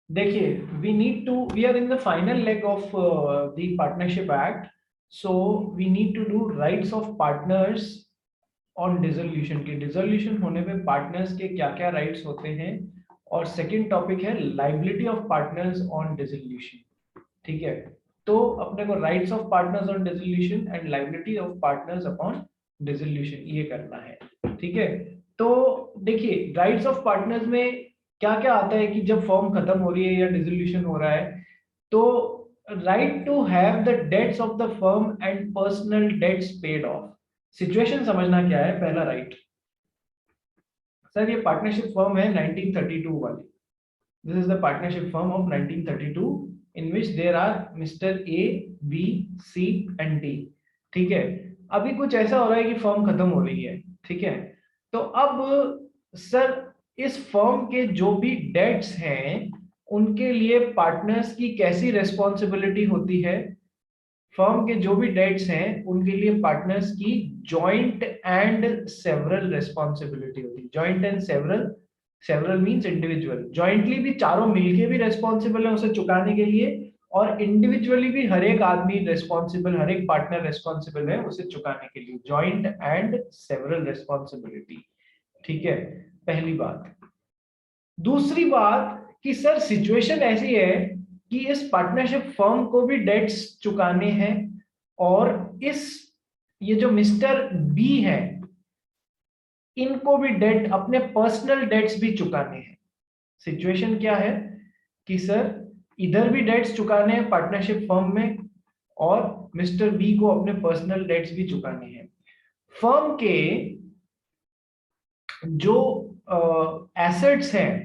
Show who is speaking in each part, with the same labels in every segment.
Speaker 1: देखिए, we are in the final leg of the partnership act, so we need to do rights of partners on dissolution. के dissolution होने पे partners के क्या क्या rights होते हैं, और सेकंड टॉपिक है liability of partners on dissolution. ठीक है, तो अपने को rights of partners on dissolution and liability of partners upon dissolution ये करना है। ठीक है, तो देखिए राइट्स ऑफ पार्टनर्स में क्या क्या आता है कि जब फर्म खत्म हो रही है या डिसोल्यूशन हो रहा है, तो right to have the debts of the firm and personal debts paid off. Situation समझना क्या है, पहला राइट। सर ये पार्टनरशिप फर्म है 1932 वाली। This is the partnership firm of 1932 in which there are Mr. A, B, C and D। ठीक है, अभी कुछ ऐसा हो रहा है कि फर्म खत्म हो रही है। ठीक है, तो अब सर इस फर्म के जो भी डेट्स हैं उनके लिए पार्टनर्स की कैसी रेस्पॉन्सिबिलिटी होती है। फर्म के जो भी डेट्स हैं उनके लिए पार्टनर्स की जॉइंट एंड सेवरल रेस्पॉन्सिबिलिटी होती है। Joint and several, several means individual. Jointly भी चारों मिलके भी रेस्पॉन्सिबल है उसे चुकाने के लिए, और इंडिविजुअली भी हर एक आदमी रेस्पॉन्सिबल, हर एक पार्टनर रेस्पॉन्सिबल है उसे चुकाने के लिए। Joint and several responsibility. ठीक है, पहली बात। दूसरी बात कि सर सिचुएशन ऐसी है कि इस पार्टनरशिप फर्म को भी डेट्स चुकाने हैं, और इस ये जो मिस्टर बी है इनको भी डेट, अपने पर्सनल डेट्स भी चुकाने हैं। सिचुएशन क्या है कि सर इधर भी डेट्स चुकाने हैं पार्टनरशिप फर्म में, और मिस्टर बी को अपने पर्सनल डेट्स भी चुकाने हैं। फर्म के जो एसेट्स हैं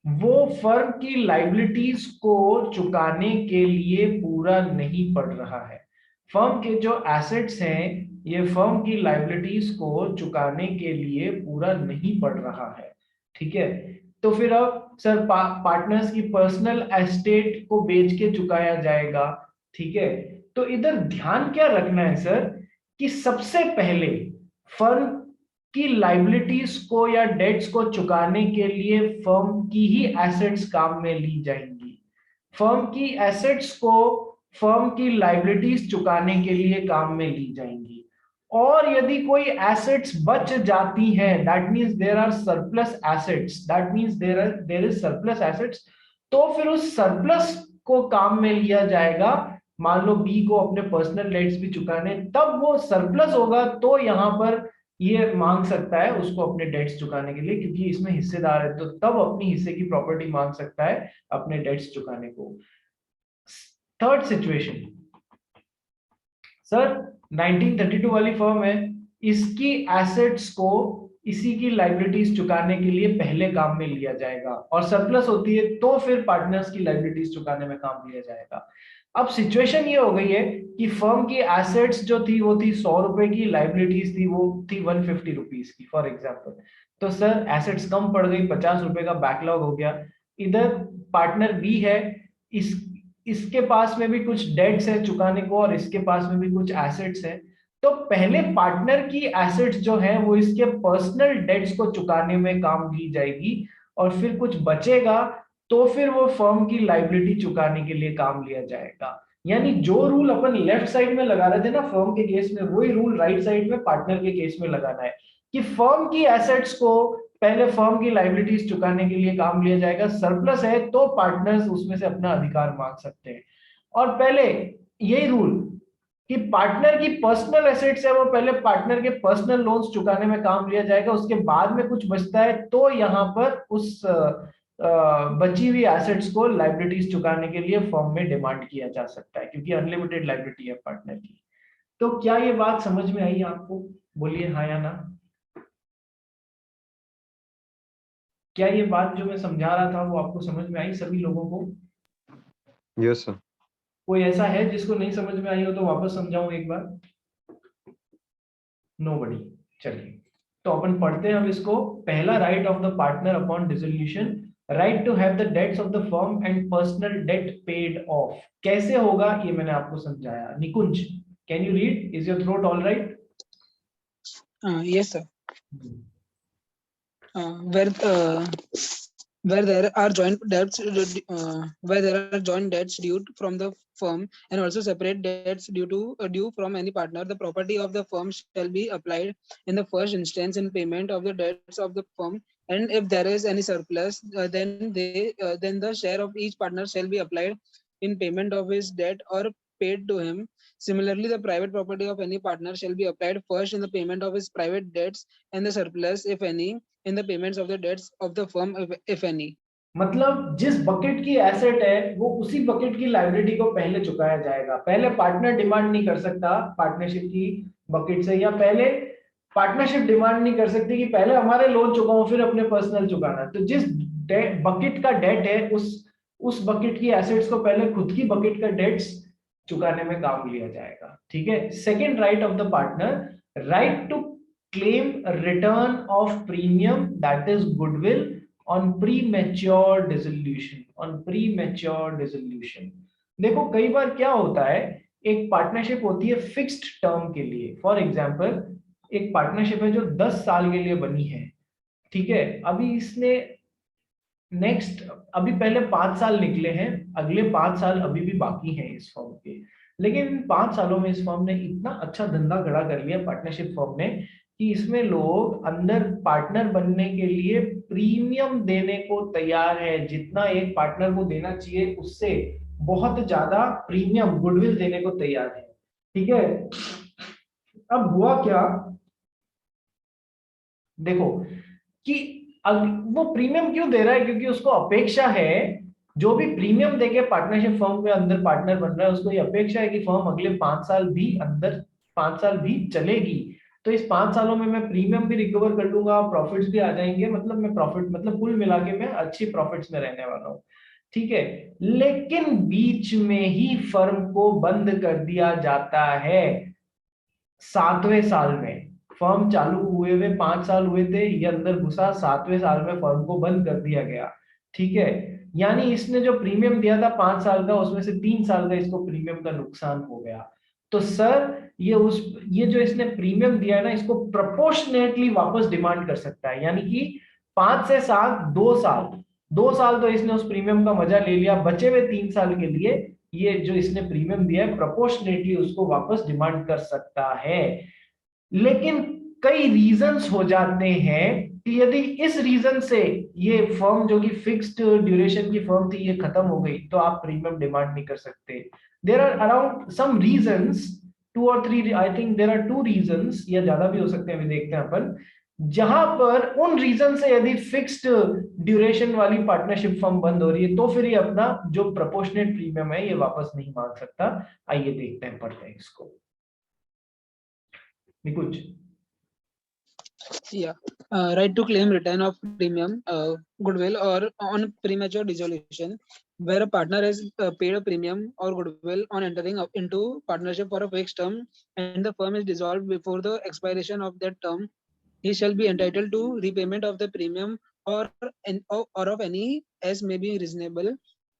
Speaker 1: वो फर्म की लाइबिलिटीज को चुकाने के लिए पूरा नहीं पड़ रहा है। फर्म के जो एसेट्स हैं ये फर्म की लाइबिलिटीज को चुकाने के लिए पूरा नहीं पड़ रहा है। ठीक है, तो फिर अब सर पार्टनर्स की पर्सनल एस्टेट को बेच के चुकाया जाएगा। ठीक है, तो इधर ध्यान क्या रखना है सर कि सबसे पहले फर्म की लाइबिलिटीज को या डेट्स को चुकाने के लिए फर्म की ही एसेट्स काम में ली जाएंगी। फर्म की एसेट्स को फर्म की लाइबिलिटीज चुकाने के लिए काम में ली जाएंगी। और यदि कोई एसेट्स बच जाती हैं, that means there are surplus assets, that means there is surplus assets, तो फिर उस सरप्लस को काम में लिया जाएगा। मान लो बी को अपने पर्सनल डेट्स भी चुकाने, तब वो सरप्लस होगा तो यहां पर ये मांग सकता है उसको अपने डेट्स चुकाने के लिए, क्योंकि इसमें हिस्सेदार है तो तब अपनी हिस्से की प्रॉपर्टी मांग सकता है अपने डेट्स चुकाने को। थर्ड सिचुएशन, सर 1932 वाली फर्म है, इसकी एसेट्स को इसी की लाइबिलिटीज चुकाने के लिए पहले काम में लिया जाएगा, और सरप्लस होती है तो फिर पार्टनर्स की लाइबिलिटीज चुकाने में काम लिया जाएगा। अब सिचुएशन ये हो गई है कि फर्म की एसेट्स जो थी वो थी 100 रुपए की, लाइबिलिटीज थी वो थी 150 रुपीज की फॉर एग्जाम्पल। तो सर एसेट्स कम पड़ गई, 50 रुपए का बैकलॉग हो गया। इधर पार्टनर बी है, इस इसके पास में भी कुछ डेट्स है चुकाने को, और इसके पास में भी कुछ एसेट्स है। तो पहले पार्टनर की एसेट्स जो है वो इसके पर्सनल डेट्स को चुकाने में काम ली जाएगी, और फिर कुछ बचेगा तो फिर वो फर्म की लाइबिलिटी चुकाने के लिए काम लिया जाएगा। यानी जो रूल अपन लेफ्ट साइड में लगा रहे थे ना फर्म के केस में, वही रूल राइट साइड में पार्टनर के केस में लगाना है कि फर्म की एसेट्स को पहले फर्म की लाइबिलिटीज चुकाने के लिए काम लिया जाएगा, सरप्लस है तो पार्टनर्स उसमें से अपना अधिकार मांग सकते हैं। और पहले यही रूल कि पार्टनर की पर्सनल एसेट्स है वो पहले पार्टनर के पर्सनल लोन्स चुकाने में काम लिया जाएगा, उसके बाद में कुछ बचता है तो यहां पर उस बची हुई एसेट्स को लाइबिलिटीज चुकाने के लिए फर्म में डिमांड किया जा सकता है, क्योंकि अनलिमिटेड लाइबिलिटी है पार्टनर की। तो क्या ये बात समझ में आई आपको? बोलिए हाँ या ना। क्या ये बात जो मैं समझा रहा था वो आपको समझ में आई सभी लोगों को?
Speaker 2: Yes sir.
Speaker 1: कोई ऐसा है जिसको नहीं समझ में आई हो तो वापस समझाऊं एक बार? नोबडी। चलिए, तो अपन पढ़ते हैं अब इसको। पहला right of the partner upon dissolution, right to have the debts of the firm and personal debt paid off. कैसे होगा ये मैंने आपको समझाया। Nikunj, can you read? Is your throat all right?
Speaker 3: Yes, sir. Where where there are joint debts due from the firm and also separate debts due from any partner, the property of the firm shall be applied in the first instance in payment of the debts of the firm, and if there is any surplus, then the share of each partner shall be applied in payment of his debt or paid to him. Similarly, the private property of any partner shall be applied first in the payment of his private debts and the surplus, if any, in the payments of the debts of the firm, if any.
Speaker 1: मतलब जिस bucket की asset है वो उसी bucket की liability को पहले चुकाया जाएगा। पहले पार्टनर डिमांड नहीं कर सकता पार्टनरशिप की बकेट से, या पहले पार्टनरशिप डिमांड नहीं कर सकती कि पहले हमारे लोन चुकाओ फिर अपने पर्सनल चुकाना। तो जिस बकेट का डेट है उस बकेट की एसेट्स को पहले खुद की बकेट का डेट्स चुकाने में काम लिया जाएगा। ठीक है। Second right of the partner, right to claim return of premium that is goodwill on premature dissolution। देखो कई बार क्या होता है, एक पार्टनरशिप होती है फिक्स्ड टर्म के लिए। फॉर एग्जांपल एक पार्टनरशिप है जो 10 साल के लिए बनी है। ठीक है। अभी इसने अभी पहले 5 साल निकले हैं, अगले 5 साल अभी भी बाकी हैं इस फर्म के। लेकिन इन 5 सालों में इस फर्म ने इतना अच्छा धंधा खड़ा कर लिया पार्टनरशिप फर्म ने कि इसमें लोग अंदर पार्टनर बनने के लिए प्रीमियम देने को तैयार है। जितना एक पार्टनर को देना चाहिए उससे बहुत ज्यादा प्रीमियम गुडविल देने को तैयार है। ठीक है। अब हुआ क्या, देखो कि वो प्रीमियम क्यों दे रहा है, क्योंकि उसको अपेक्षा है, जो भी प्रीमियम देके पार्टनरशिप फर्म में अंदर पार्टनर बन रहा है उसको ये अपेक्षा है कि फर्म अगले 5 साल भी चलेगी। तो इस 5 सालों में मैं प्रीमियम भी रिकवर कर लूंगा, प्रॉफिट्स भी आ जाएंगे, मतलब मैं प्रॉफिट मतलब कुल मिला के मैं अच्छी प्रॉफिट्स में रहने वाला हूँ। ठीक है। लेकिन बीच में ही फर्म को बंद कर दिया जाता है 7वें साल में। फर्म चालू हुए 5 साल हुए थे, ये अंदर घुसा 7वें साल में फर्म को बंद कर दिया गया। ठीक है। यानी इसने जो प्रीमियम दिया था 5 साल का, उसमें से 3 साल का इसको प्रीमियम का नुकसान हो गया। तो सर ये जो इसने प्रीमियम दिया है ना, इसको प्रोपोर्शनेटली वापस डिमांड कर सकता है। यानी कि 5 से 7 2 साल तो इसने उस प्रीमियम का मजा ले लिया, बचे हुए 3 साल के लिए ये जो इसने प्रीमियम दिया है प्रोपोर्शनेटली उसको वापस डिमांड कर सकता है। लेकिन कई रीजंस हो जाते हैं कि यदि इस रीजन से ये फर्म जो कि फिक्स्ड ड्यूरेशन की फर्म थी ये खत्म हो गई तो आप प्रीमियम डिमांड नहीं कर सकते। There are around some reasons, 2 और 3, I think there are 2 reasons, या ज्यादा भी हो सकते हैं, अभी देखते हैं अपन, जहां पर उन रीजन से यदि फिक्स्ड ड्यूरेशन वाली पार्टनरशिप फर्म बंद हो रही है तो फिर ये अपना जो प्रोपोर्शनेट प्रीमियम है ये वापस नहीं मांग सकता। आइए देखते हैं, पढ़ते हैं इसको। निकुंज।
Speaker 3: Right to claim return of premium, goodwill, or on premature dissolution, where a partner has paid a premium or goodwill on entering into partnership for a fixed term, and the firm is dissolved before the expiration of that term, he shall be entitled to repayment of the premium or of any as may be reasonable,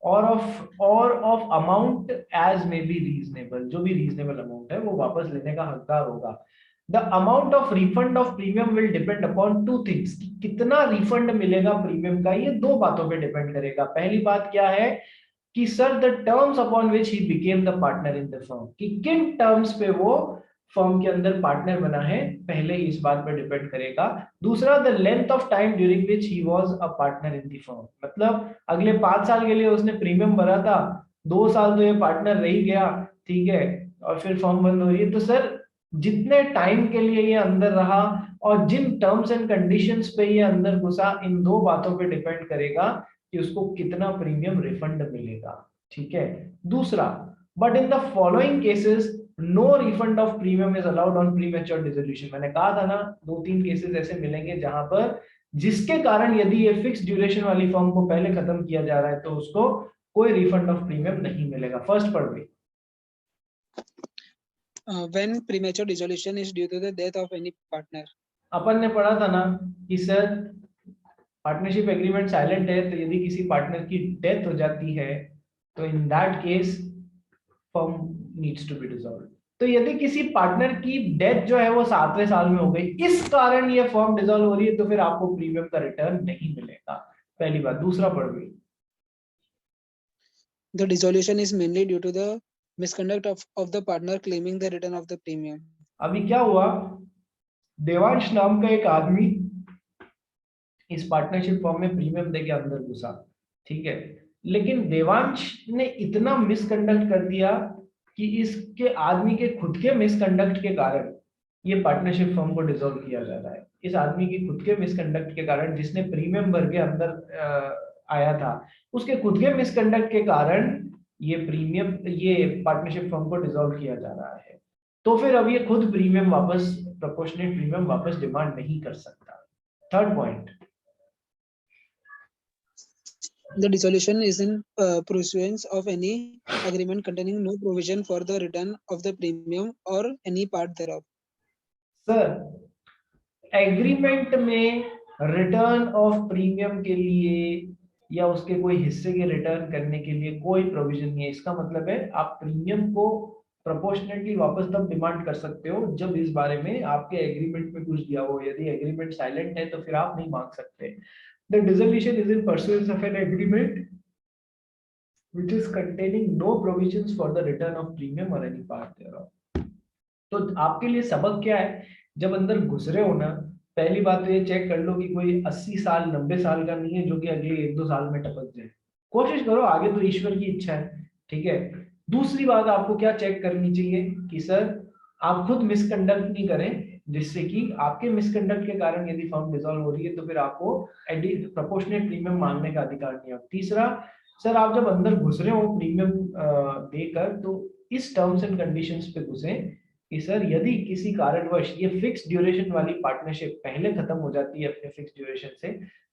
Speaker 1: और of amount as may be reasonable, जो भी reasonable amount है वो वापस लेने का हकदार होगा। The amount of refund of premium will depend upon 2 things. कितना रिफंड मिलेगा प्रीमियम का, ये 2 बातों पे डिपेंड करेगा। पहली बात क्या है कि sir the terms upon which he became the partner in the firm, कि किन टर्म्स पे वो फर्म के अंदर पार्टनर बना है, पहले इस बात पर डिपेंड करेगा। दूसरा, the length of time during which he was a partner in the firm, मतलब अगले 5 साल के लिए उसने प्रीमियम भरा था, 2 साल तो ये पार्टनर रह गया। ठीक है। और फिर फर्म बंद हो रही है, तो सर जितने टाइम के लिए ये अंदर रहा और जिन टर्म्स एंड कंडीशंस पे ये अंदर घुसा, इन 2 बातों पे डिपेंड करेगा कि उसको कितना प्रीमियम रिफंड मिलेगा। ठीक है। दूसरा, but in the following cases no refund of premium is allowed on premature dissolution. मैंने कहा था ना 2-3 केसेस ऐसे मिलेंगे जहां पर जिसके कारण यदि ये फिक्स ड्यूरेशन वाली फर्म को पहले खत्म किया जा रहा है तो उसको कोई रिफंड ऑफ प्रीमियम नहीं मिलेगा। फर्स्ट पढ़ भाई।
Speaker 3: when premature dissolution is due to the death of any partner.
Speaker 1: अपन ने पढ़ा था ना कि सर पार्टनरशिप एग्रीमेंट साइलेंट है, तो यदि किसी पार्टनर की डेथ हो जाती है तो in that case firm needs to be dissolved. तो यदि किसी पार्टनर की डेथ जो है वो 7वें साल में हो गई, इस कारण ये फर्म डिसॉल्व हो रही है, तो फिर आपको प्रीमियम का रिटर्न नहीं मिलेगा। पहली बात। दूसरा पढ़ भी।
Speaker 3: The dissolution is mainly due to the misconduct of the partner claiming the return of the premium.
Speaker 1: अभी क्या हुआ, देवांश नाम का एक आदमी इस पार्टनरशिप फॉर्म में प्रीमियम देके अंदर घुसा, ठीक है, लेकिन देवांश ने इतना मिसकंडक्ट कर दिया कि इसके आदमी के खुद के मिसकंडक्ट के कारण ये पार्टनरशिप फॉर्म को डिसॉल्व किया जा रहा है। इस आदमी की खुद के मिसकंडक्ट के कारण, जिसने प्रीमियम भर के अंदर आया था, उसके खुद के मिसकंडक्ट के कारण ये पार्टनरशिप फॉर्म को डिसॉल्व किया जा रहा है। तो फिर अब ये खुद प्रीमियम वापस, प्रोपोर्शनेट प्रीमियम वापस डिमांड नहीं कर सकता। Third point,
Speaker 3: The dissolution is in pursuance of any agreement containing no provision for the return of the premium or any part thereof.
Speaker 1: Sir, agreement में रिटर्न ऑफ प्रीमियम के लिए या उसके कोई हिस्से के रिटर्न करने के लिए कोई प्रोविजन नहीं है। इसका मतलब है आप प्रीमियम को प्रोपोर्शनेटली वापस तब डिमांड कर सकते हो जब इस बारे में आपके एग्रीमेंट में कुछ दिया हो। यदि एग्रीमेंट साइलेंट है तो फिर आप नहीं मांग सकते। The dissolution is in परस्यूएंस of an agreement which is containing no provisions for the return of premium or any part thereof। तो आपके लिए सबक क्या है, जब अंदर घुस रहे हो ना, पहली बात तो ये चेक कर लो कि कोई 80 साल 90 साल का नहीं है जो कि अगले 1-2 साल में टपक जाए। कोशिश करो, आगे तो ईश्वर की इच्छा है, ठीक है। दूसरी बात आपको क्या चेक करनी चाहिए कि सर आप खुद मिसकंडक्ट नहीं करें, जिससे कि आपके मिसकंडक्ट के कारण यदि फर्म डिसॉल्व हो रही है तो फिर आपको प्रोपोर्शनेट प्रीमियम मांगने का अधिकार नहीं है। तीसरा, सर आप जब अंदर घुस रहे हो प्रीमियम देकर, तो इस टर्म्स एंड कंडीशंस पे घुसे कि सर यदि किसी कारणवश ये फिक्स ड्यूरेशन वाली पार्टनरशिप पहले खत्म हो जाती है अपने फिक्स ड्यूरेशन से,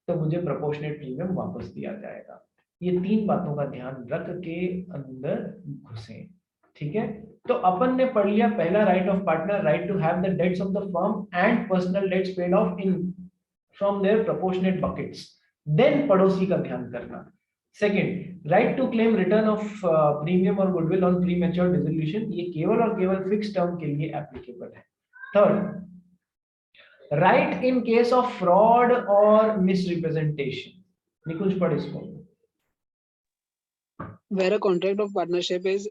Speaker 1: तो मुझे प्रोपोर्शनेट प्रीमियम वापस दिया जाएगा। ये 3 बातों का ध्यान रख के अंदर घुसे, ठीक है। तो अपन ने पढ़ लिया पहला, right of partner, right to have the debts of the firm and personal debts paid off in from their proportionate buckets. Then पड़ोसी का ध्यान करना। Second, right to claim return of premium और गुडविल ऑन प्रीमैच्योर डिसोल्यूशन, ये केवल और केवल fix term के लिए एप्लीकेबल है। Third, right in case of fraud और मिसरिप्रेजेंटेशन। निकुंज पढ़ इसको।
Speaker 3: Where a contract of partnership is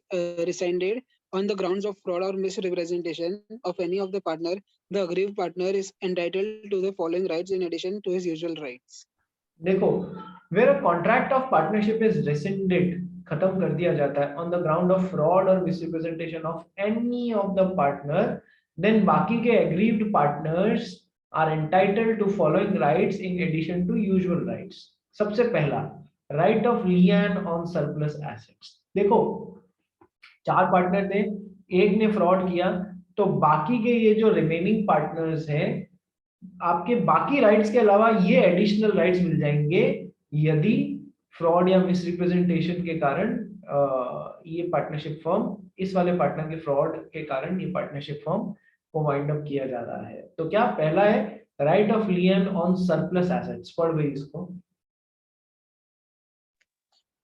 Speaker 3: rescinded on the grounds of fraud or misrepresentation of any of the partner, the aggrieved partner is entitled to the following rights in addition to his usual rights.
Speaker 1: देखो, where a contract of partnership is rescinded, खत्म कर दिया जाता है on the ground of fraud or misrepresentation of any of the partner, then बाकी के aggrieved partners are entitled to following rights in addition to usual rights। सबसे पहला, right of lien on surplus assets। देखो, 4 partner थे, एक ने fraud किया, तो बाकी के ये जो रिमेनिंग पार्टनर्स हैं, आपके बाकी राइट्स के अलावा ये एडिशनल राइट्स मिल जाएंगे यदि फ्रॉड या मिसरिप्रेजेंटेशन के कारण ये पार्टनरशिप फर्म, इस वाले पार्टनर के फ्रॉड के कारण ये पार्टनरशिप फर्म को वाइंड अप किया जा रहा है। तो क्या पहला है right of lien on surplus assets. पढ़ गई इसको।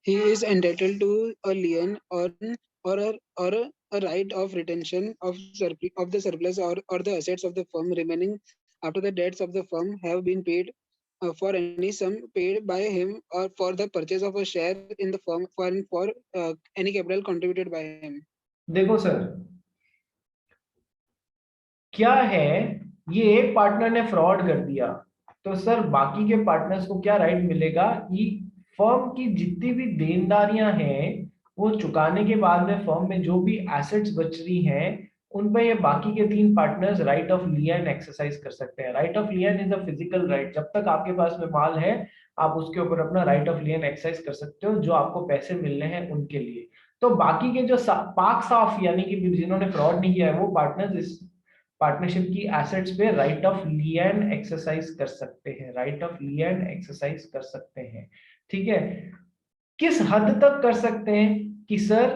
Speaker 3: He is entitled to a lien or a right of retention of the surplus or the assets of the firm remaining after the debts of the firm have been paid for any sum paid by him or for the purchase of a share in the firm for any capital contributed by him।
Speaker 1: देखो sir, क्या है, ये एक partner ने fraud कर दिया, तो sir बाकी के पार्टनर्स को क्या राइट मिलेगा कि फर्म की जितनी भी देनदारियां हैं वो चुकाने के बाद में फर्म में जो भी एसेट्स बच रही हैं उन पे ये बाकी के 3 पार्टनर्स राइट ऑफ लियन एक्सरसाइज कर सकते हैं। Right of लियन is a physical right, जब तक आपके पास में माल है आप उसके ऊपर अपना राइट ऑफ लियन एक्सरसाइज कर सकते हो जो आपको पैसे मिलने हैं उनके लिए। तो बाकी के जो पाक साफ यानी कि जिन्होंने फ्रॉड नहीं किया है वो पार्टनर्स इस पार्टनरशिप की एसेट्स पे राइट ऑफ लियन एक्सरसाइज कर सकते हैं, राइट ऑफ लियन एक्सरसाइज कर सकते हैं, ठीक है। किस हद तक कर सकते हैं कि sir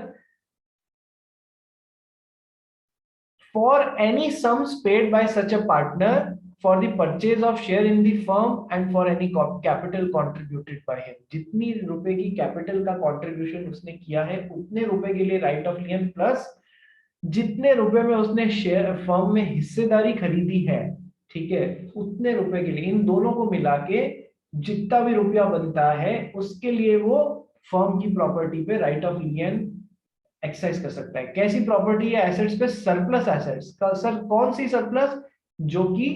Speaker 1: for any sums paid by such a partner for the purchase of share in the firm and for any capital contributed by him, जितनी रुपए की कैपिटल का कंट्रीब्यूशन उसने किया है उतने रुपए के लिए राइट ऑफ लियन, प्लस जितने रुपए में उसने शेयर फर्म में हिस्सेदारी खरीदी है, ठीक है, उतने रुपए के लिए, इन दोनों को मिला के जितना भी रुपया बनता है उसके लिए वो फर्म की प्रॉपर्टी पे राइट ऑफ लियन एक्सरसाइज कर सकता है। कैसी प्रॉपर्टी है? एसेट्स पे सरप्लस एसेट्स का। सर कौन सी सरप्लस? जो कि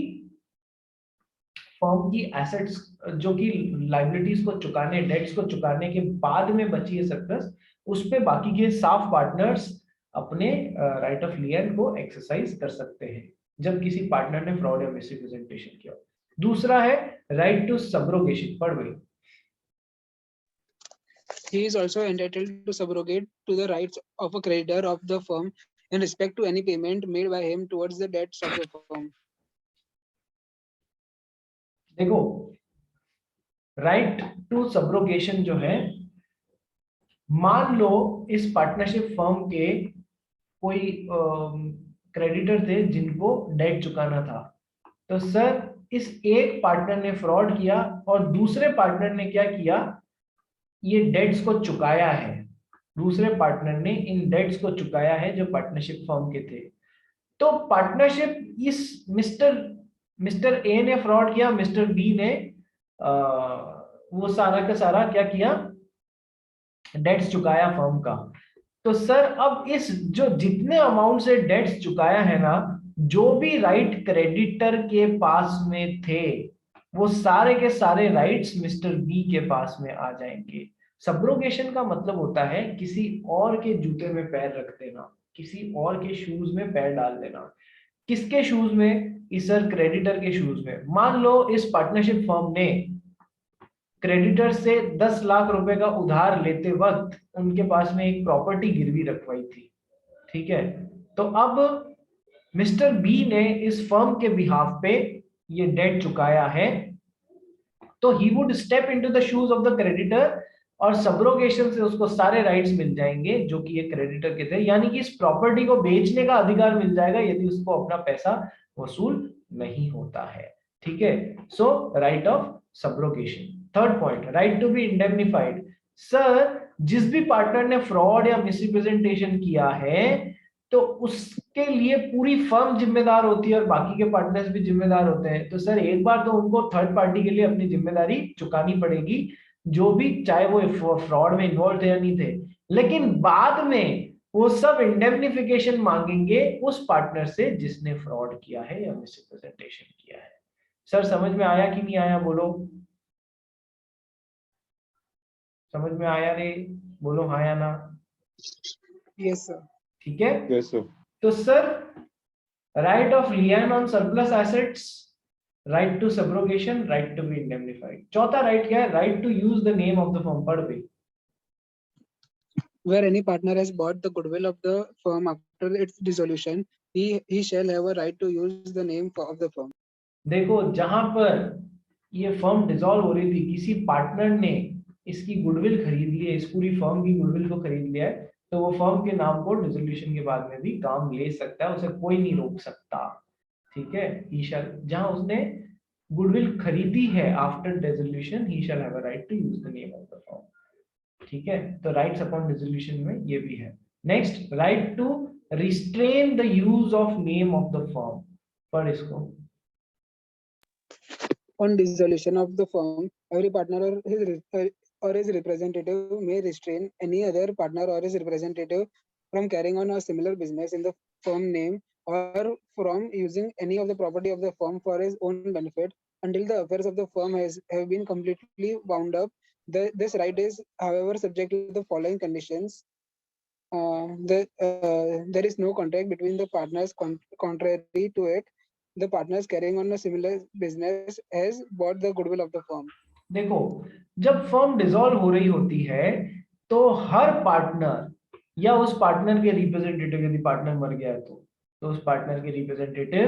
Speaker 1: फर्म की एसेट्स, जो कि लाइबिलिटीज को चुकाने, डेट्स को चुकाने के बाद में बची है सरप्लस, उस पे बाकी के साफ पार्टनर्स अपने राइट ऑफ लियन को एक्सरसाइज कर सकते हैं जब किसी पार्टनर ने फ्रॉड या मिसरिप्रेजेंटेशन किया। दूसरा है राइट टू सब्रोगेशन। पढ़ भाई।
Speaker 3: He is also entitled to subrogate to the rights of a creditor of the firm in respect to any payment made by him towards the debts of the firm.
Speaker 1: देखो, right to subrogation जो है, मान लो इस partnership firm के कोई creditor थे जिनको date चुकाना था, तो सर इस एक पार्टनर ने फ्रॉड किया और दूसरे पार्टनर ने क्या किया, ये डेट्स को चुकाया है। दूसरे पार्टनर ने इन डेट्स को चुकाया है जो पार्टनरशिप फर्म के थे। तो पार्टनरशिप इस मिस्टर ए ने फ्रॉड किया, मिस्टर बी ने वो सारा का सारा क्या किया, डेट्स चुकाया फर्म का। तो सर अब इस जो जितने अमाउंट से डेट्स चुकाया है ना, जो भी राइट क्रेडिटर के पास में थे, वो सारे के सारे राइट्स मिस्टर बी के पास में आ जाएंगे। सब्रोगेशन का मतलब होता है किसी और के जूते में पैर रख देना, किसी और के शूज में पैर डाल देना। किसके शूज में? इस सर क्रेडिटर के शूज में। मान लो इस पार्टनरशिप फर्म ने क्रेडिटर से 10 लाख रुपए का उधार लेते वक्त उनके पास में एक प्रॉपर्टी गिरवी रखवाई थी, ठीक है। तो अब मिस्टर बी ने इस फर्म के बिहाफ पे ये डेट चुकाया है, तो he would step into the shoes of the creditor और सब्रोगेशन से उसको सारे राइट्स मिल जाएंगे जो कि ये क्रेडिटर के थे, यानी कि इस प्रॉपर्टी को बेचने का अधिकार मिल जाएगा यदि उसको अपना पैसा वसूल नहीं होता है, ठीक है। So right of subrogation. Third point, right to be indemnified. Sir जिस भी पार्टनर ने फ्रॉड या मिसरिप्रेजेंटेशन किया है तो उसके लिए पूरी फर्म जिम्मेदार होती है और बाकी के पार्टनर्स भी जिम्मेदार होते हैं। तो सर एक बार तो उनको थर्ड पार्टी के लिए अपनी जिम्मेदारी चुकानी पड़ेगी, जो भी, चाहे वो फ्रॉड में इन्वॉल्व थे या नहीं थे, लेकिन बाद में वो सब इंडेमनिफिकेशन मांगेंगे उस पार्टनर से जिसने फ्रॉड किया है या मिसरिप्रेजेंटेशन किया है। सर समझ में आया कि नहीं आया? बोलो, समझ में आया रे? बोलो हाँ या ना।
Speaker 3: Yes, sir.
Speaker 1: ठीक है।
Speaker 2: Yes, sir.
Speaker 1: तो sir right of lien on surplus assets, right to subrogation, right to be indemnified. चौथा राइट क्या है? Right to use the name of the firm. पढ़ भी।
Speaker 3: Where any partner has bought the goodwill of the firm after its dissolution, he shall have a right to use the name of the firm.
Speaker 1: देखो, जहां पर ये firm dissolve हो रही थी, किसी पार्टनर ने इसकी गुडविल खरीद ली है, इस पूरी फर्म की गुडविल को खरीद लिया है, तो वो फर्म के नाम को डिसोल्यूशन के बाद में भी काम ले सकता है, उसे कोई नहीं रोक सकता, ठीक है। ही शैल, जहां उसने गुडविल खरीदी है after dissolution, he shall have a right to use the name of the firm, ठीक है। तो राइट्स अपॉन डिसोल्यूशन में ये भी है। Next, right to restrain the use of name of the firm. पर इसको
Speaker 3: On dissolution of the firm, every partner or his representative may restrain any other partner or his representative from carrying on a similar business in the firm name or from using any of the property of the firm for his own benefit until the affairs of the firm have been completely wound up. This right is, however, subject to the following conditions. There is no contract between the partners contrary to it. The partners carrying on a similar business has bought the goodwill of the firm.
Speaker 1: देखो, जब firm dissolve हो रही होती है तो हर partner या उस partner के रिप्रेजेंटेटिव, यदि पार्टनर मर गया है तो उस पार्टनर के रिप्रेजेंटेटिव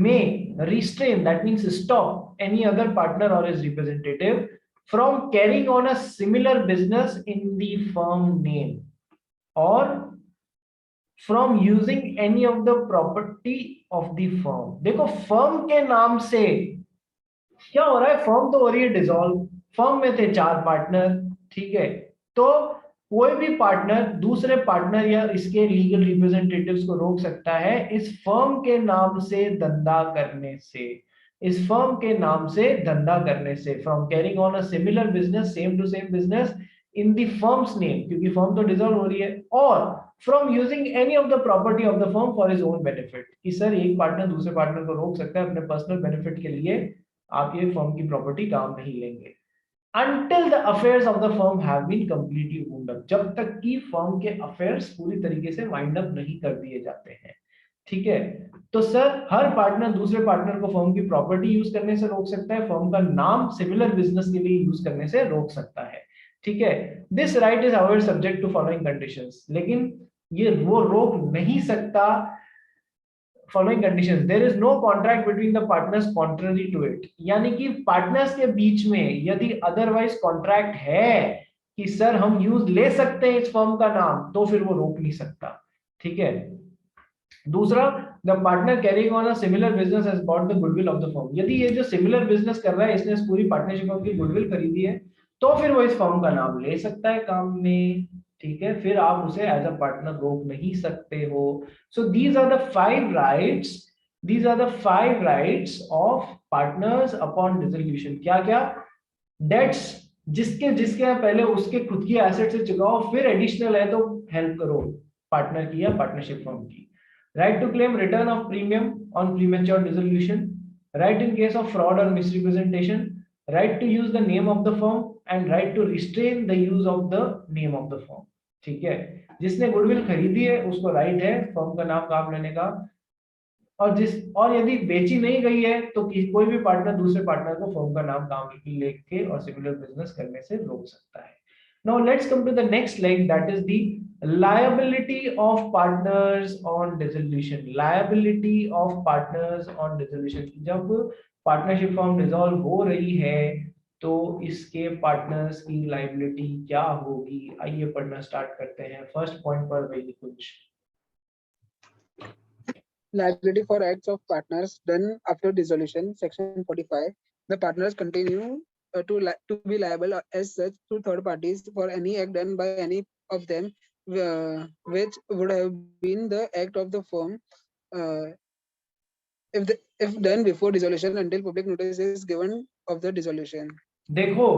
Speaker 1: में restrain, that means stop any other partner और his representative from carrying on a similar business in the firm name और from using any of the property of the firm. देखो, फर्म के नाम से क्या हो रहा है, फर्म तो हो रही है डिसॉल्व, फर्म में थे 4 पार्टनर, ठीक है। तो कोई भी पार्टनर दूसरे पार्टनर या इसके लीगल रिप्रेजेंटेटिव्स को रोक सकता है इस फर्म के नाम से धंधा करने से। इस फर्म के नाम से धंधा करने से, from carrying on a similar business, same to same business in the firm's name, क्योंकि फर्म तो डिसॉल्व हो रही है, और from using any of the property of the firm for his own benefit, कि सर एक पार्टनर दूसरे partner को रोक सकता है अपने पर्सनल बेनिफिट के लिए, आप ये फर्म की प्रॉपर्टी काम नहीं लेंगे, until the affairs of the firm have been completely wound up, जब तक कि फर्म के अफेयर्स पूरी तरीके से वाइंड अप नहीं कर दिए जाते हैं। ठीक है, तो सर हर पार्टनर दूसरे पार्टनर को फर्म की प्रॉपर्टी यूज करने से रोक सकता है, फर्म का नाम सिमिलर बिजनेस के लिए यूज करने से रोक सकता है। ठीक है, this right is however subject to following conditions, लेकिन ये वो रोक नहीं सकता following conditions, there is no contract between the partners contrary to it, यानी कि पार्टनर्स के बीच में यदि अदरवाइज कॉन्ट्रैक्ट है कि सर हम यूज ले सकते हैं इस फर्म का नाम, तो फिर वो रोक नहीं सकता। ठीक है, दूसरा, the partner carrying on a similar business has bought the goodwill of the firm, यदि ये जो सिमिलर बिजनेस कर रहा है इसने इस पूरी पार्टनरशिप फर्म की गुडविल खरीदी है, तो फिर वो इस फर्म का नाम ले सकता है काम में। ठीक है, फिर आप उसे एज अ पार्टनर रोक नहीं सकते हो। So these are the 5 rights, these are the 5 rights of partners upon dissolution. क्या क्या? डेट्स, जिसके जिसके पहले उसके खुद की एसेट से चुकाओ, फिर एडिशनल है तो हेल्प करो पार्टनर की या पार्टनरशिप फर्म की। Right to claim return of premium on premature dissolution, right in case of fraud or misrepresentation, right to use the name of the firm, and right to restrain the use of the name of the firm। ठीक है, जिसने goodwill खरीदी है उसको right है firm का नाम काम लेने का, और यदि बेची नहीं गई है तो कोई भी पार्टनर दूसरे पार्टनर को फर्म का नाम काम लेके और सिमिलर बिजनेस करने से रोक सकता है। Now let's come to the next leg, that is the liability of partners on dissolution। liability of partners on dissolution, जब पार्टनरशिप फॉर्म डिसॉल्व हो रही है तो इसके पार्टनर्स की लाइबिलिटी क्या होगी, आइए पढ़ना स्टार्ट करते हैं। फर्स्ट पॉइंट पर वही कुछ
Speaker 3: Liability for acts of partners done after dissolution, section 45, the partners continue to be liable as such to third parties for any act done by any of them which would have been the act of the firm if done before dissolution until public notice is given of the dissolution।
Speaker 1: देखो,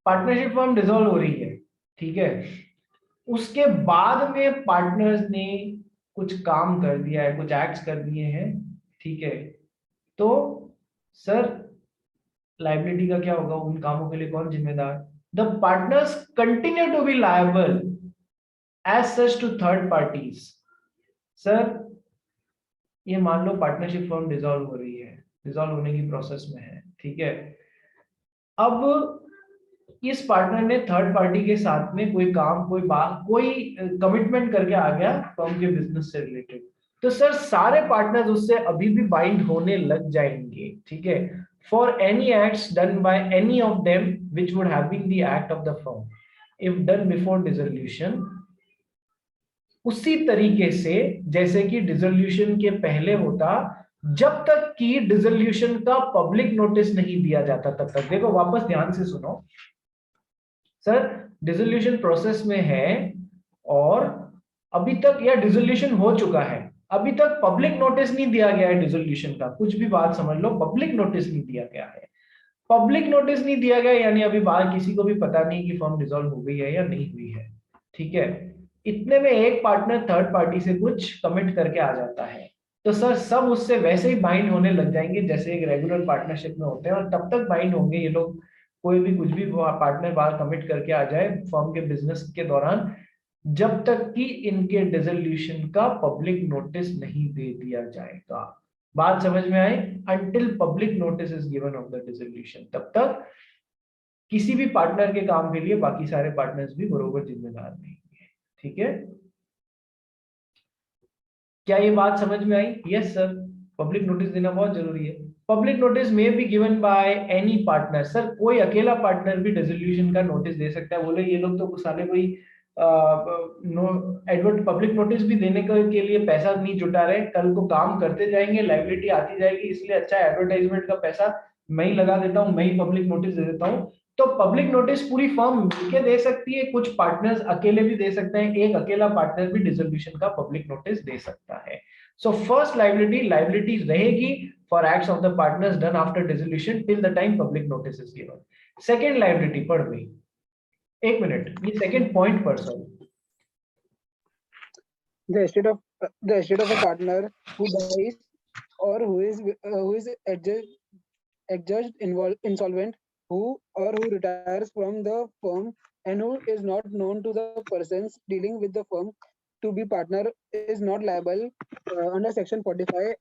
Speaker 1: partnership form dissolve हो रही है, ठीक है, उसके बाद में partners ने कुछ काम कर दिया है, कुछ एक्ट्स कर दिए हैं, ठीक है, तो सर लाइबिलिटी का क्या होगा, उन कामों के लिए कौन जिम्मेदार? The partners continue to be liable as such to third parties. Sir ये मान लो पार्टनरशिप फॉर्म डिसॉल्व हो रही है, डिसॉल्व होने की प्रोसेस में है, ठीक है, अब इस पार्टनर ने थर्ड पार्टी के साथ में कोई काम, कोई बात, कोई कमिटमेंट करके आ गया फर्म के बिजनेस से रिलेटेड, तो सर सारे पार्टनर्स उससे अभी भी बाइंड होने लग जाएंगे। ठीक है, for any acts done by any of them which would have been the act of the firm if done before dissolution, उसी तरीके से जैसे कि डिसोल्यूशन के पहले होता, जब तक कि डिसोल्यूशन का पब्लिक नोटिस नहीं दिया जाता तब तक। देखो वापस ध्यान से सुनो, सर डिसोल्यूशन प्रोसेस में है और अभी तक, या डिसोल्यूशन हो चुका है, अभी तक पब्लिक नोटिस नहीं दिया गया है डिसोल्यूशन का, कुछ भी बात समझ लो, पब्लिक नोटिस नहीं दिया गया है। पब्लिक नोटिस नहीं दिया गया यानी अभी बाहर किसी को भी पता नहीं कि फर्म डिसॉल्व हो गई है या नहीं हुई है। ठीक है, इतने में एक पार्टनर थर्ड पार्टी से कुछ कमिट करके आ जाता है, तो सर सब उससे वैसे ही बाइंड होने लग जाएंगे जैसे एक रेगुलर पार्टनरशिप में होते हैं, और तब तक बाइंड होंगे ये लोग, कोई भी कुछ भी पार्टनर बाहर कमिट करके आ जाए फर्म के बिजनेस के दौरान, जब तक कि इनके डिसोल्यूशन का पब्लिक नोटिस नहीं दे दिया जाएगा। बात समझ में आई? Until public notice is given of the dissolution, तब तक किसी भी पार्टनर के काम के लिए बाकी सारे पार्टनर्स भी बरोबर जिम्मेदार नहीं है। ठीक है, क्या ये बात समझ में आई? यस सर, पब्लिक नोटिस देना बहुत जरूरी है। पब्लिक नोटिस में be given by any partner. Sir कोई अकेला पार्टनर भी डिसोल्यूशन का नोटिस दे सकता है। बोले ये लोग तो साले कोई पब्लिक नोटिस भी देने के लिए पैसा नहीं जुटा रहे, कल को काम करते जाएंगे, लाइबिलिटी आती जाएगी, इसलिए अच्छा एडवर्टाइजमेंट का पैसा मैं ही लगा देता हूँ, मैं ही पब्लिक नोटिस दे देता हूँ। तो पब्लिक नोटिस पूरी फर्म मिलकर दे सकती है, कुछ पार्टनर्स अकेले भी दे सकते हैं, एक अकेला पार्टनर भी डिसोल्यूशन का पब्लिक नोटिस दे सकता है। सो फर्स्ट लाइबिलिटी रहेगी for acts of the partners done after dissolution till the time public notice is given. Second liability पढ़ गई, एक मिनट, ये second point पर sir.
Speaker 3: The estate of a partner who dies or who is adjudged insolvent, who retires from the firm and who is not known to the persons dealing with the firm to be partner is not liable under section 45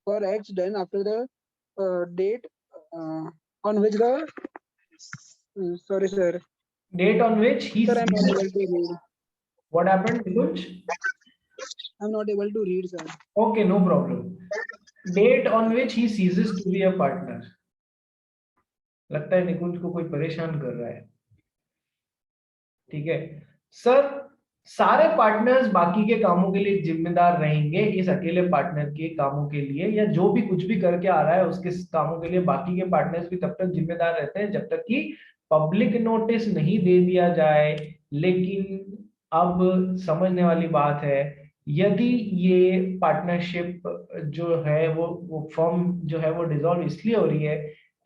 Speaker 3: for acts done after the date on which the sorry sir
Speaker 1: Date on which he
Speaker 3: sir I'm not
Speaker 1: ceases.
Speaker 3: able to read.
Speaker 1: What happened, Nikunj?
Speaker 3: I'm not able to read sir.
Speaker 1: Okay, no problem. Date on which he ceases to be a partner. लगता है निकुंज को कोई परेशान कर रहा है. ठीक है सर, सारे पार्टनर्स बाकी के कामों के लिए जिम्मेदार रहेंगे इस अकेले पार्टनर के कामों के लिए, या जो भी कुछ भी करके आ रहा है उसके कामों के लिए बाकी के पार्टनर्स भी तब तक जिम्मेदार रहते हैं जब तक कि पब्लिक नोटिस नहीं दे दिया जाए. लेकिन अब समझने वाली बात है, यदि ये पार्टनरशिप जो है वो फर्म जो है वो डिसॉल्व इसलिए हो रही है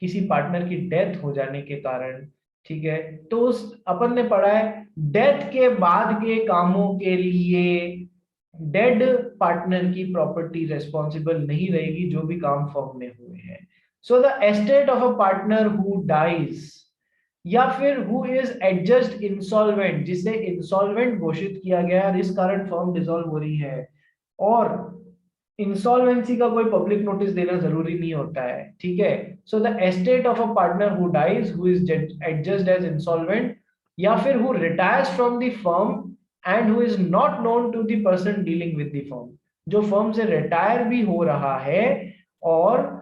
Speaker 1: किसी पार्टनर की डेथ हो जाने के कारण, ठीक है, तो उस अपन ने पढ़ा है डेथ के बाद के कामों के लिए डेड पार्टनर की प्रॉपर्टी रेस्पॉन्सिबल नहीं रहेगी जो भी काम फर्म में हुए हैं. So the estate of a partner who dies या फिर हु इज एडजस्ट इंसॉल्वेंट, जिसे इंसॉल्वेंट घोषित किया गया और इस कारण फर्म डिसॉल्व हो रही है, और इंसॉल्वेंसी का कोई पब्लिक नोटिस देना जरूरी नहीं होता है. ठीक है, so the estate of a partner who dies who is adjudged as insolvent या फिर who retires from the firm and who is not known to the person dealing with the firm, जो फर्म से retire भी हो रहा है और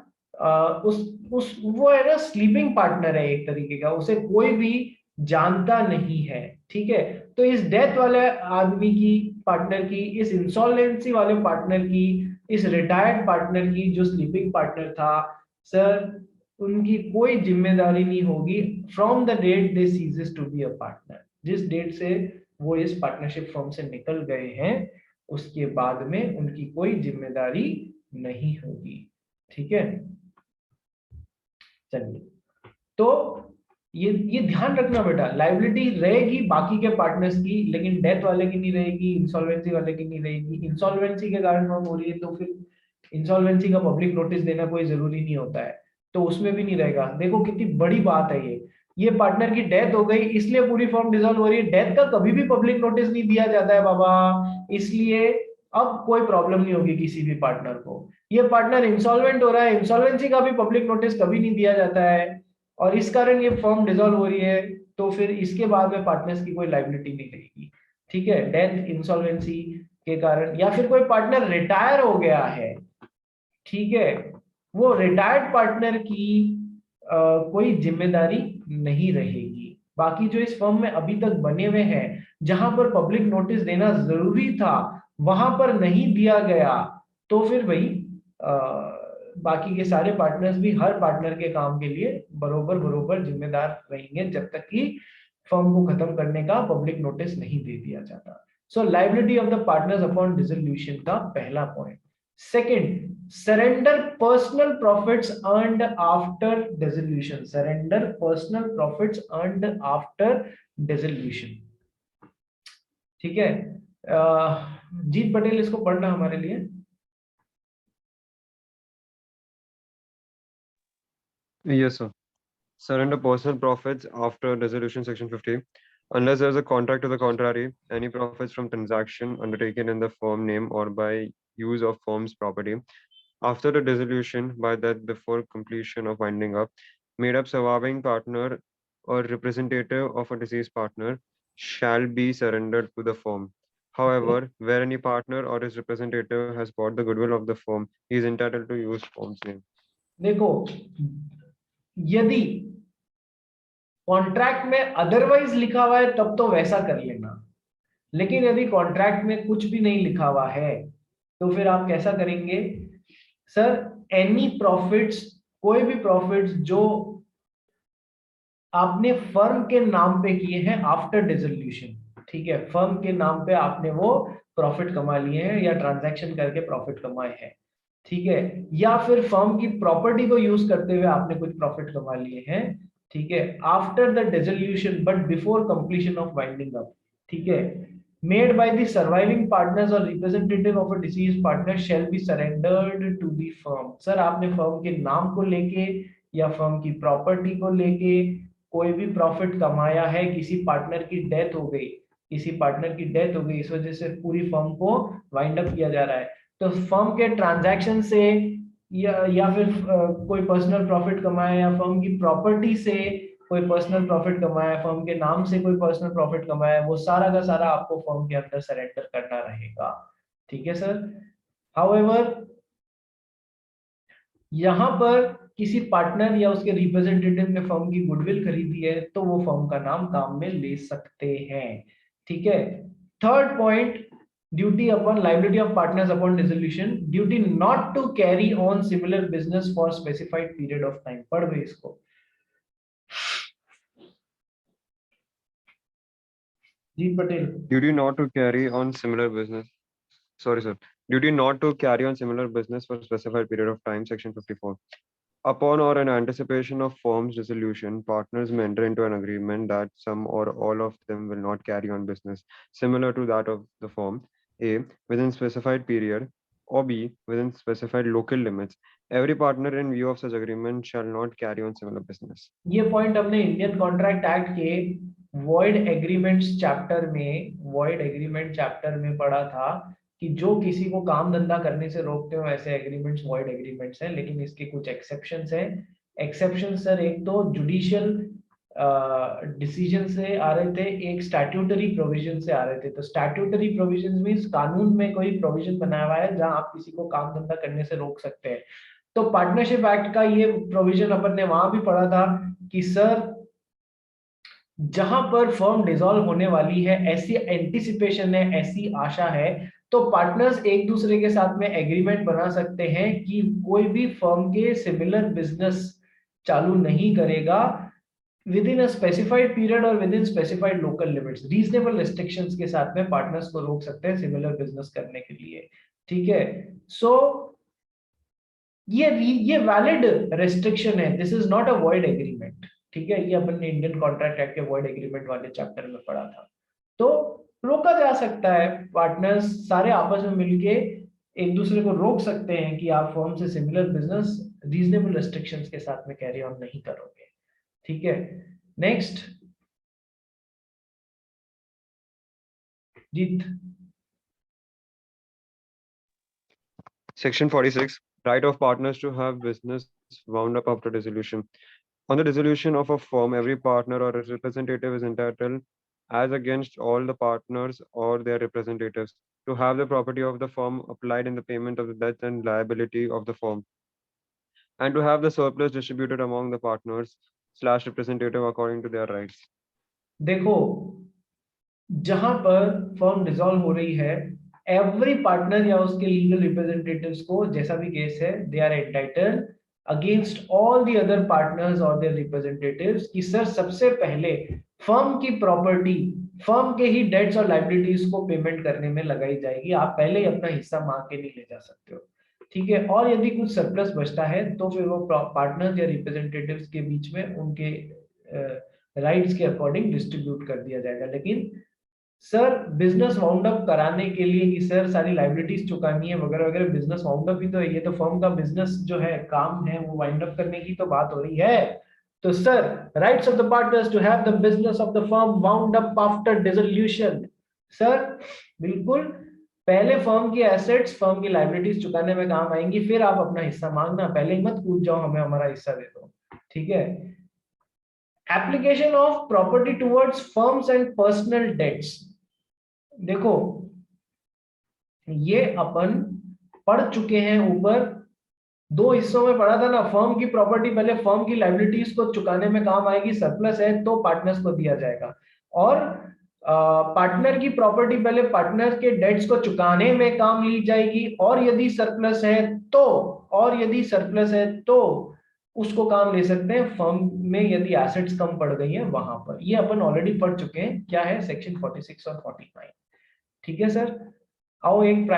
Speaker 1: उस वो है ना स्लीपिंग पार्टनर है एक तरीके का, उसे कोई भी जानता नहीं है. ठीक है, तो इस डेथ वाले आदमी की पार्टनर की, इस इंसॉल्वेंसी वाले पार्टनर की, इस रिटायर्ड पार्टनर की जो स्लीपिंग पार्टनर था सर, उनकी कोई जिम्मेदारी नहीं होगी from the date they ceases to be a partner. जिस डेट से वो इस पार्टनरशिप फर्म से निकल गए हैं उसके बाद में उनकी कोई जिम्मेदारी नहीं होगी. ठीक है, चलिए, तो ये ध्यान रखना बेटा, लायबिलिटी रहेगी बाकी के पार्टनर्स की लेकिन डेथ वाले की नहीं रहेगी, इंसॉल्वेंसी वाले की नहीं रहेगी. इंसॉल्वेंसी के कारण फर्म हो रही है तो फिर इंसॉल्वेंसी का पब्लिक नोटिस देना कोई जरूरी नहीं होता है, तो उसमें भी नहीं रहेगा. देखो कितनी बड़ी बात है ये पार्टनर की डेथ हो गई इसलिए पूरी फर्म डिसॉल्व हो रही है. डेथ का कभी भी पब्लिक नोटिस नहीं दिया जाता है बाबा, इसलिए अब कोई प्रॉब्लम नहीं होगी किसी भी पार्टनर को. ये पार्टनर इंसॉल्वेंट हो रहा है, इंसॉल्वेंसी का भी पब्लिक नोटिस कभी नहीं दिया जाता है और इस कारण ये फर्म डिसॉल्व हो रही है, तो फिर इसके बाद में पार्टनर्स की कोई लायबिलिटी नहीं रहेगी. ठीक है, डेथ इंसॉल्वेंसी के कारण, या फिर कोई पार्टनर रिटायर हो गया है, ठीक है, वो रिटायर्ड पार्टनर की कोई जिम्मेदारी नहीं रहेगी. बाकी जो इस फर्म में अभी तक बने हुए हैं जहां पर पब्लिक नोटिस देना जरूरी था वहां पर नहीं दिया गया, तो फिर भाई बाकी के सारे पार्टनर्स भी हर पार्टनर के काम के लिए बरोबर जिम्मेदार रहेंगे जब तक कि फर्म को खत्म करने का पब्लिक नोटिस नहीं दे दिया जाता. So liability of the partners upon dissolution का पहला point. Second, surrender personal profits earned after dissolution. Surrender personal profits earned after dissolution. ठीक है, जीत पटेल इसको पढ़ना हमारे लिए.
Speaker 2: Yes, sir. Surrender personal profits after dissolution, section 50. Unless there is a contract to the contrary, any profits from transaction undertaken in the firm name or by use of firm's property after the dissolution by that before completion of winding up, made up surviving partner or representative of a deceased partner shall be surrendered to the firm. However, where any partner or his representative has bought the goodwill of the firm, he is entitled to use firm's name.
Speaker 1: देखो, यदि contract में otherwise लिखा हुआ है तब तो वैसा कर लेना, लेकिन यदि कॉन्ट्रैक्ट में कुछ भी नहीं लिखा हुआ है तो फिर आप कैसा करेंगे सर? एनी प्रॉफिट्स, कोई भी प्रॉफिट्स जो आपने फर्म के नाम पे किए हैं आफ्टर डिसोल्यूशन, ठीक है, फर्म के नाम पे आपने वो प्रॉफिट कमा लिए हैं या ट्रांजैक्शन करके प्रॉफिट कमाए हैं, ठीक है, या फिर फर्म की प्रॉपर्टी को यूज करते हुए आपने कुछ प्रॉफिट कमा लिए हैं, ठीक है, after the dissolution but before completion of winding up, ठीक है, made by the surviving partners और representative of a deceased partner shall be surrendered to the firm. Sir आपने फर्म के नाम को लेके या फर्म की प्रॉपर्टी को लेके कोई भी प्रॉफिट कमाया है, किसी पार्टनर की डेथ हो गई, किसी पार्टनर की डेथ हो गई, इस वजह से पूरी फर्म को वाइंड अप किया जा रहा है, तो फर्म के ट्रांजैक्शन से या फिर कोई पर्सनल प्रॉफिट कमाया या फर्म की प्रॉपर्टी से कोई पर्सनल प्रॉफिट कमाया, फर्म के नाम से कोई पर्सनल प्रॉफिट कमाया, वो सारा का सारा आपको फर्म के अंदर सरेंडर करना रहेगा। ठीक है सर। हाउएवर यहां पर किसी पार्टनर या उसके रिप्रेजेंटेटिव ने फर्म की गुडविल खरीदी है तो वो फर्म का नाम काम में ले सकते हैं। ठीक है। Third point, duty upon liability of partners upon dissolution, duty not to carry on similar business for specified period of time. पढ़ गए इसको ji Patel.
Speaker 2: Duty not to carry on similar business. Sorry, sir. Duty not to carry on similar business for specified period of time, section 54. Upon or in anticipation of firm's dissolution, partners may enter into an agreement that some or all of them will not carry on business similar to that of the firm, A, within specified period, or B, within specified local limits. Every partner in view of such agreement shall not carry on similar business.
Speaker 1: ये point हमने Indian contract act के void agreements chapter में पढ़ा था कि जो किसी को काम धंधा करने से रोकते हो ऐसे एग्रीमेंट्स वॉइड एग्रीमेंट्स हैं, लेकिन इसके कुछ एक्सेप्शंस हैं। एक्सेप्शन सर एक तो जुडिशियल डिसीजन से आ रहे थे, एक स्टैट्यूटरी प्रोविजन से आ रहे थे। तो स्टैट्यूटरी प्रोविजन मींस कानून में कोई प्रोविजन बनाया हुआ है जहां आप किसी को काम धंधा करने से रोक सकते हैं। तो पार्टनरशिप एक्ट का ये प्रोविजन अपन ने वहां भी पढ़ा था कि सर जहां पर फर्म डिसॉल्व होने वाली है, ऐसी एंटिसिपेशन है, ऐसी आशा है, तो पार्टनर्स एक दूसरे के साथ में एग्रीमेंट बना सकते हैं कि कोई भी फर्म के सिमिलर बिजनेस चालू नहीं करेगा within a specified period और within specified local limits. Reasonable restrictions के साथ में पार्टनर्स को रोक सकते हैं सिमिलर बिजनेस करने के लिए। ठीक है। सो ये वैलिड रेस्ट्रिक्शन है, this is not a void agreement. ठीक है, ये अपन ने इंडियन कॉन्ट्रैक्ट एक्ट के वॉइड एग्रीमेंट वाले चैप्टर में पढ़ा था। तो रोका जा सकता है, पार्टनर्स सारे आपस में मिलके एक दूसरे को रोक सकते हैं कि आप फर्म से सिमिलर बिजनेस रीजनेबल रेस्ट्रिक्शंस के साथ में कैरी ऑन नहीं करोगे। ठीक है। Next Jeet.
Speaker 2: Section 46. Right of partners to have business wound up after dissolution. On the dissolution of a firm, every partner or its representative is entitled, as against all the partners or their representatives, to have the property of the firm applied in the payment of the debt and liability of the firm, and to have the surplus distributed among the partners / representative according to their rights.
Speaker 1: देखो, जहां पर firm dissolve हो रही है, every partner या उसके legal representatives को, जैसा भी केस है, they are entitled against all the other partners और देयर रिप्रेजेंटेटिव्स कि सर सबसे पहले फर्म की प्रॉपर्टी, फर्म के ही डेट्स और लायबिलिटीज को पेमेंट करने में लगाई जाएगी। आप पहले ही अपना हिस्सा मांग के नहीं ले जा सकते हो। ठीक है। और यदि कुछ सरप्लस बचता है तो फिर वो पार्टनर्स या रिप्रेजेंटेटिव्स के बीच में उनके राइट्स के अकॉर्डिंग डिस्ट्रीब्यूट कर दिया जाएगा। लेकिन सर बिजनेस वाउंड अप कराने के लिए कि सर सारी लाइबिलिटीज चुकानी है वगैरह वगैरह, बिजनेस वाउंड अप ही तो है, ये तो फर्म का बिजनेस जो है, काम है, वो वाइंड अप करने की तो बात हो रही है। तो sir rights of the partners to have the business of the firm wound up after dissolution. Sir बिल्कुल, पहले फर्म की एसेट्स, फर्म की लाइबिलिटीज चुकाने में काम आएंगी, फिर आप अपना हिस्सा मांगना, पहले ही मत कूद जाओ हमें हमारा हिस्सा दे दो। ठीक है। Application of property towards firm's and personal debts. देखो ये अपन पढ़ चुके हैं, ऊपर दो हिस्सों में पढ़ा था ना। फर्म की प्रॉपर्टी पहले फर्म की लाइबिलिटीज को चुकाने में काम आएगी, सरप्लस है तो पार्टनर्स को दिया जाएगा। और पार्टनर की प्रॉपर्टी पहले पार्टनर के डेट्स को चुकाने में काम ली जाएगी, और यदि सरप्लस है तो उसको काम ले सकते हैं फर्म में यदि एसेट्स कम पड़ गई है वहां पर। ये अपन ऑलरेडी पढ़ चुके हैं, क्या है सेक्शन 46 और 49। ठीक है सर। आओ एक